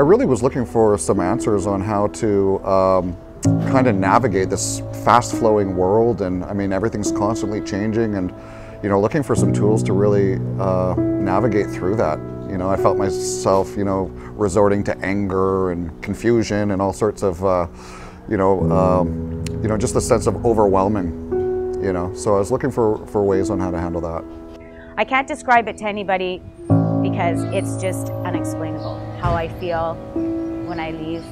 I really was looking for some answers on how to kind of navigate this fast-flowing world, and I mean everything's constantly changing, and looking for some tools to really navigate through that. I felt myself resorting to anger and confusion and all sorts of just a sense of overwhelming. So I was looking for ways on how to handle that. I can't describe it to anybody because it's just unexplainable how I feel when I leave.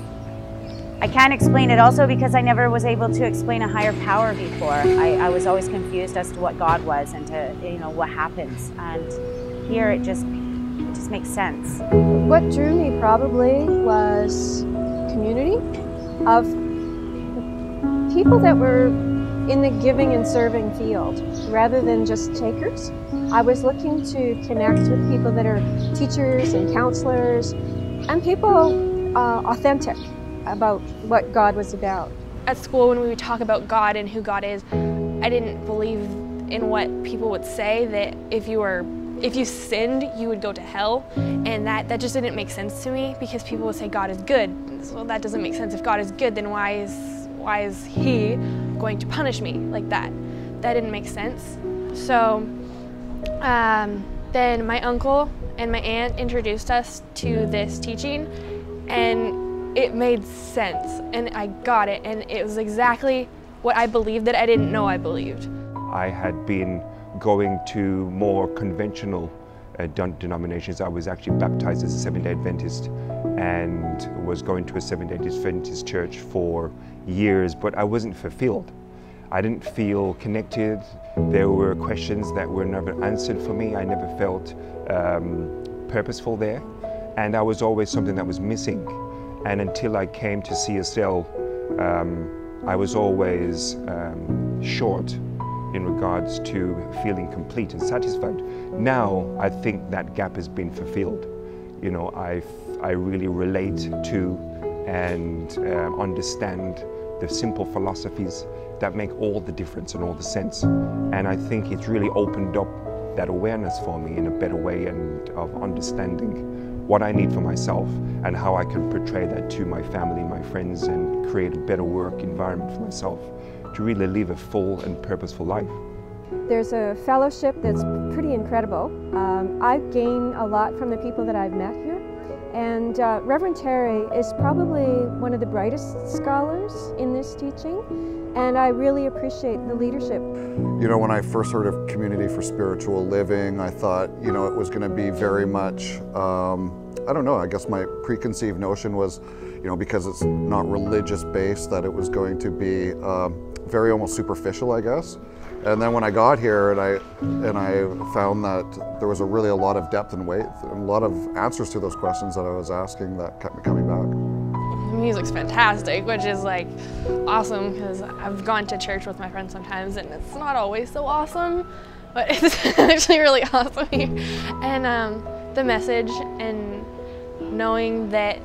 I can't explain it also because I never was able to explain a higher power before. I was always confused as to what God was and to what happens. And here it just makes sense. What drew me probably was community of people that were in the giving and serving field rather than just takers. I was looking to connect with people that are teachers and counselors and people authentic about what God was about. At school, when we would talk about God and who God is, I didn't believe in what people would say, that if you sinned, you would go to hell, and that just didn't make sense to me, because people would say God is good. So that doesn't make sense. If God is good, then why is He going to punish me like that? That didn't make sense. So then my uncle and my aunt introduced us to this teaching, and it made sense, and I got it, and it was exactly what I believed that I didn't know I believed. I had been going to more conventional denominations. I was actually baptized as a Seventh-day Adventist and was going to a Seventh-day Adventist church for years, but I wasn't fulfilled. I didn't feel connected. There were questions that were never answered for me. I never felt purposeful there, and I was always something that was missing. And until I came to CSL, I was always short in regards to feeling complete and satisfied. Now I think that gap has been fulfilled. I really relate to and understand the simple philosophies that make all the difference and all the sense. And I think it's really opened up that awareness for me in a better way, and of understanding what I need for myself and how I can portray that to my family, my friends, and create a better work environment for myself to really live a full and purposeful life. There's a fellowship that's pretty incredible. I've gained a lot from the people that I've met here, and Reverend Terry is probably one of the brightest scholars in this teaching, and I really appreciate the leadership. When I first heard of Community for Spiritual Living, I thought, it was going to be very much, I don't know, I guess my preconceived notion was, because it's not religious based, that it was going to be very almost superficial, I guess. And then when I got here and I found that there was really a lot of depth and weight and a lot of answers to those questions that I was asking that kept me coming back. The music's fantastic, which is like awesome, because I've gone to church with my friends sometimes and it's not always so awesome, but it's actually really awesome here. And the message and knowing that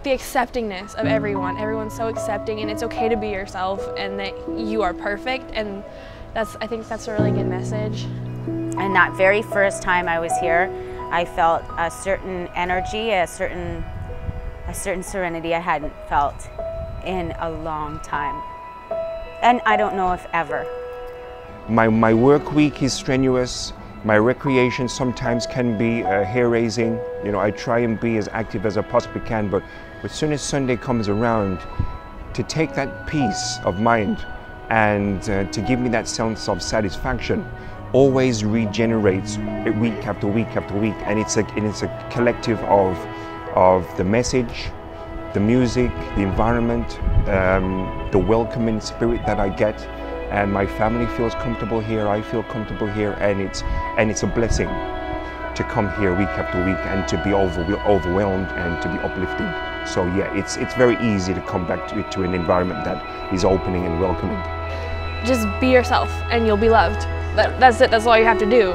the acceptingness of everyone's so accepting, and it's okay to be yourself, and that you are perfect, and I think that's a really good message. And that very first time I was here, I felt a certain energy, a certain serenity I hadn't felt in a long time. And I don't know if ever. My work week is strenuous. My recreation sometimes can be hair-raising. I try and be as active as I possibly can, but as soon as Sunday comes around, to take that peace of mind and to give me that sense of satisfaction always regenerates week after week after week. And it's a collective of the message, the music, the environment, the welcoming spirit that I get. And my family feels comfortable here, I feel comfortable here, and it's a blessing to come here week after week and to be overwhelmed and to be uplifted. So yeah, it's very easy to come back to an environment that is opening and welcoming. Just be yourself and you'll be loved. That's it, that's all you have to do.